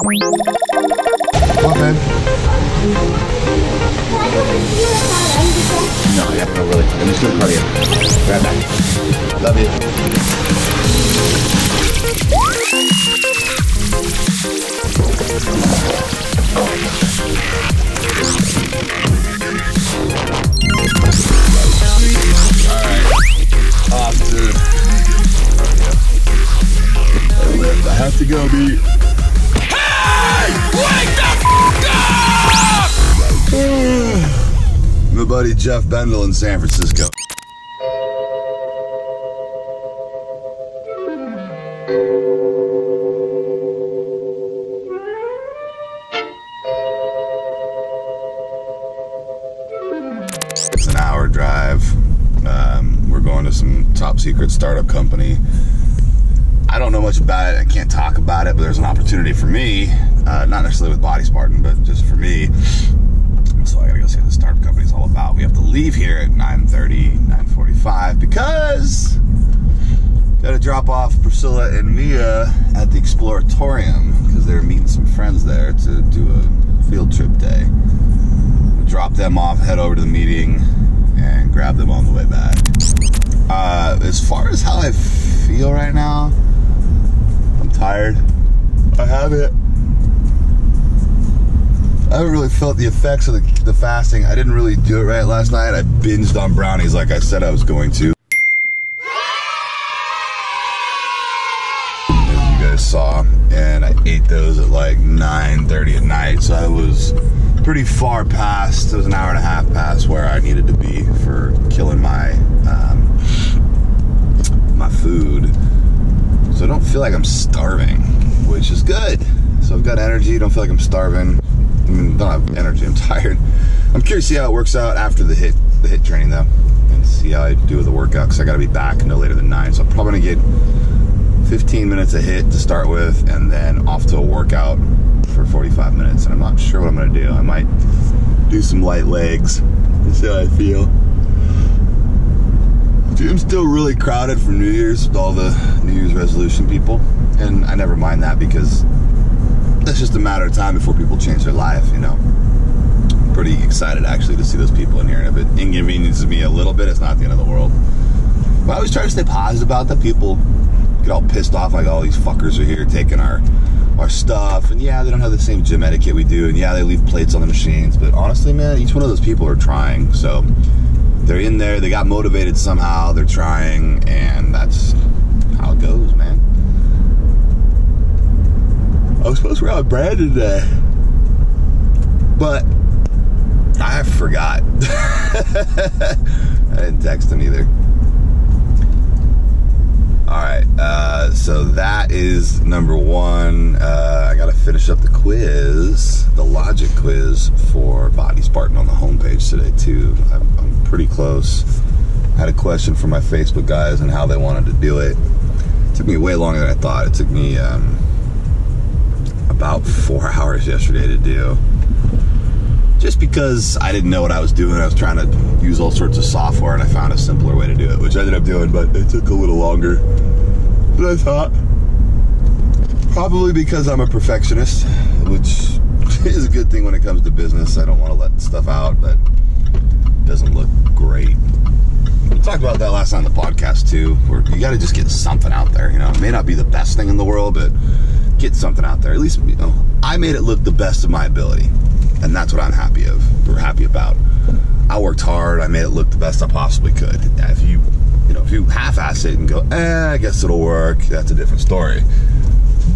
What, man? No, yeah, not really. I'm just doing cardio. Right back. Love you. Alright. Off to. I have to go, B. Hey! Wake the f up! My buddy Jeff Bendel in San Francisco. It's an hour drive. We're going to some top secret startup company. I don't know much about it. I can't talk about it, but there's an opportunity for me, not necessarily with Body Spartan, but just for me. So I gotta go see what the startup company is all about. We have to leave here at 9:30, 9:45 because gotta drop off Priscilla and Mia at the Exploratorium because they're meeting some friends there to do a field trip day. We'll drop them off, head over to the meeting, and grab them on the way back. As far as how I feel right now, I'm tired. I haven't really felt the effects of the fasting. I didn't really do it right last night. I binged on brownies like I said I was going to. As you guys saw, and I ate those at like 9:30 at night, so I was pretty far past, it was an hour and a half past where I needed to be for killing my my food. So I don't feel like I'm starving, which is good. So I've got energy, don't feel like I'm starving. I mean, don't have energy, I'm tired. I'm curious to see how it works out after the hit training though, and see how I do with the workout, because I gotta be back no later than 9. So I'm probably gonna get 15 minutes a hit to start with, and then off to a workout for 45 minutes. And I'm not sure what I'm gonna do. I might do some light legs to see how I feel. Gym's still really crowded for New Year's with all the New Year's resolution people, and I never mind that because that's just a matter of time before people change their life, you know. I'm pretty excited actually to see those people in here, and if it inconveniences me a little bit, it's not the end of the world. But I always try to stay positive about that. People get all pissed off like all these fuckers are here taking our stuff, and yeah, they don't have the same gym etiquette we do, and yeah, they leave plates on the machines, but honestly, man, each one of those people are trying. So they're in there, they got motivated somehow, they're trying, and that's how it goes, man. I was supposed to go with Brandon today, but I forgot. I didn't text him either. Alright, so that is number one. I gotta finish up the quiz, the logic quiz for Body Spartan on the homepage today too. I'm pretty close. I had a question for my Facebook guys on how they wanted to do it. It took me way longer than I thought. It took me about 4 hours yesterday to do. Just because I didn't know what I was doing. I was trying to use all sorts of software, and I found a simpler way to do it, which I ended up doing, but it took a little longer than I thought. Probably because I'm a perfectionist, which is a good thing when it comes to business. I don't want to let stuff out that doesn't look great. We talked about that last night on the podcast too, where you got to just get something out there. You know, it may not be the best thing in the world, but get something out there. At least, you know, I made it look the best of my ability. And that's what I'm happy about. I worked hard. I made it look the best I possibly could. If you half-ass it and go, I guess it'll work, that's a different story.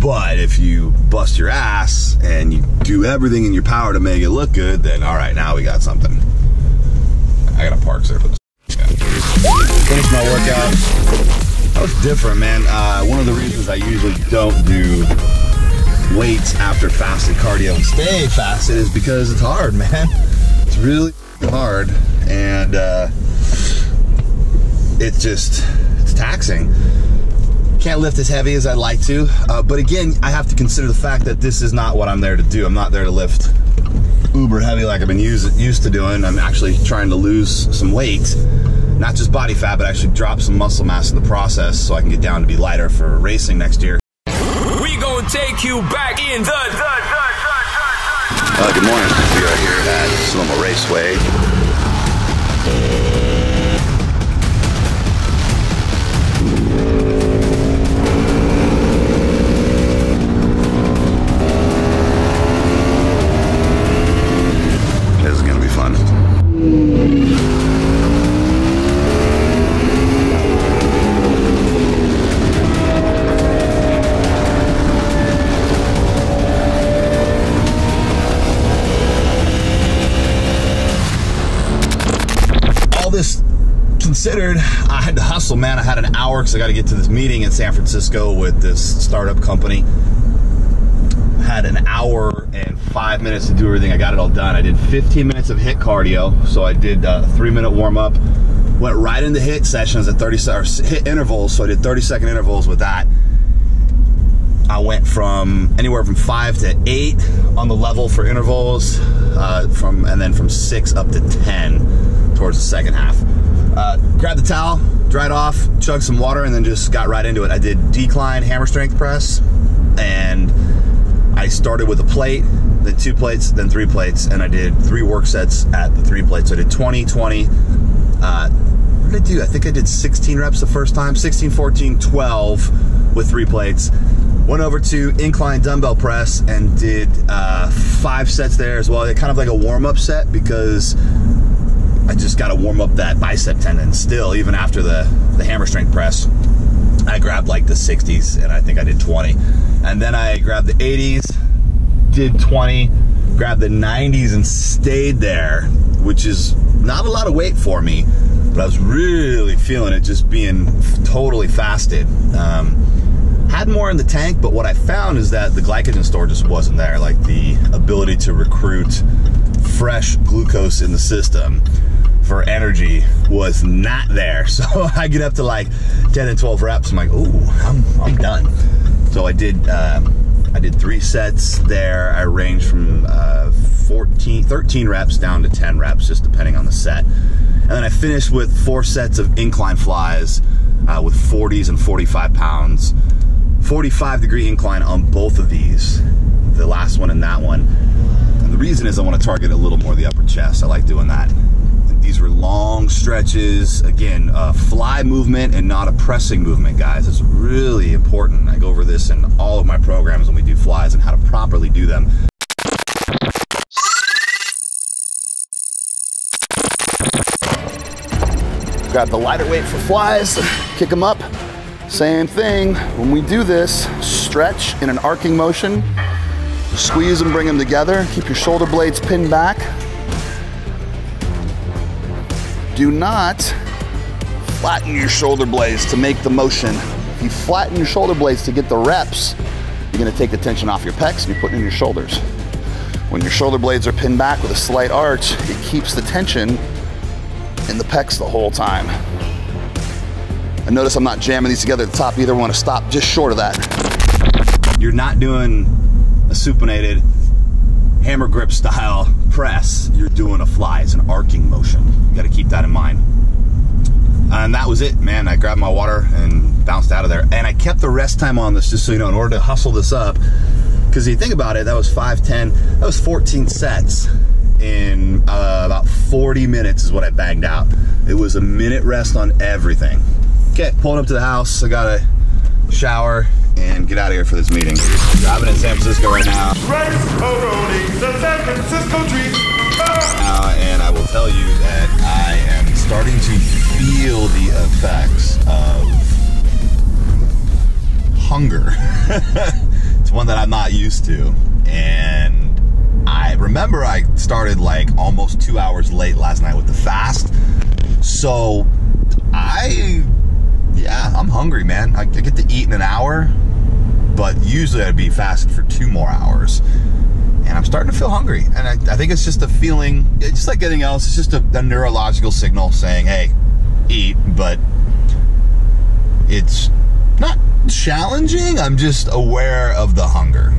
But if you bust your ass and you do everything in your power to make it look good, then all right, now we got something. I got a park surface. Finished my workout. That was different, man. One of the reasons I usually don't do weights after fasted cardio and stay fasted is because it's hard, man. It's really hard, and it's taxing. Can't lift as heavy as I'd like to, but again, I have to consider the fact that this is not what I'm there to do. I'm not there to lift uber heavy like I've been used to doing. I'm actually trying to lose some weight, not just body fat, but actually drop some muscle mass in the process so I can get down to be lighter for racing next year. We gonna take barbecue back in the. Good morning. We are here at Sonoma Raceway. This is going to be fun. This considered, I had to hustle, man. I had an hour because I got to get to this meeting in San Francisco with this startup company. Had an hour and 5 minutes to do everything. I got it all done. I did 15 minutes of HIIT cardio, so I did a 3-minute warm up. Went right into HIIT sessions at HIIT intervals, so I did 30-second intervals with that. I went from anywhere from 5 to 8 on the level for intervals, and then from 6 up to 10 towards the second half. Grabbed the towel, dried off, chugged some water, and then just got right into it. I did decline hammer strength press, and I started with a plate, then 2 plates, then 3 plates, and I did 3 work sets at the 3 plates. So I did 20, 20. What did I do? I think I did 16 reps the first time, 16, 14, 12 with 3 plates. Went over to incline dumbbell press and did 5 sets there as well. Kind of like a warm-up set because I just got to warm up that bicep tendon still, even after the hammer strength press. I grabbed like the 60s and I think I did 20. And then I grabbed the 80s, did 20, grabbed the 90s and stayed there, which is not a lot of weight for me, but I was really feeling it just being totally fasted. Had more in the tank, but what I found is that the glycogen store just wasn't there. Like the ability to recruit fresh glucose in the system for energy was not there. So I get up to like 10 and 12 reps. I'm like, ooh, I'm done. So I did 3 sets there. I ranged from 13 reps down to 10 reps, just depending on the set. And then I finished with 4 sets of incline flies with 40s and 45 pounds. 45-degree incline on both of these, the last one and that one. And the reason is I want to target a little more of the upper chest. I like doing that. And these were long stretches. Again, fly movement and not a pressing movement, guys. It's really important. I go over this in all of my programs when we do flies and how to properly do them. Grab the lighter weight for flies, kick them up. Same thing, when we do this, stretch in an arcing motion, squeeze and bring them together, keep your shoulder blades pinned back. Do not flatten your shoulder blades to make the motion. If you flatten your shoulder blades to get the reps, you're gonna take the tension off your pecs and you're putting it in your shoulders. When your shoulder blades are pinned back with a slight arch, it keeps the tension in the pecs the whole time. And notice I'm not jamming these together at the top either. I want to stop just short of that. You're not doing a supinated hammer grip style press. You're doing a fly. It's an arcing motion. You got to keep that in mind. And that was it, man. I grabbed my water and bounced out of there. And I kept the rest time on this, just so you know, in order to hustle this up. Because if you think about it, that was 5, 10, that was 14 sets in about 40 minutes is what I banged out. It was a minute rest on everything. Okay, pulling up to the house. I gotta shower and get out of here for this meeting. Driving in San Francisco right now. Race the San Francisco dream. And I will tell you that I am starting to feel the effects of hunger. It's one that I'm not used to. And I remember I started like almost 2 hours late last night with the fast. So yeah, I'm hungry, man. I get to eat in an hour, but usually I'd be fasted for 2 more hours. And I'm starting to feel hungry. And I think it's just a feeling, just like anything else, it's just a neurological signal saying, hey, eat, but it's not challenging. I'm just aware of the hunger.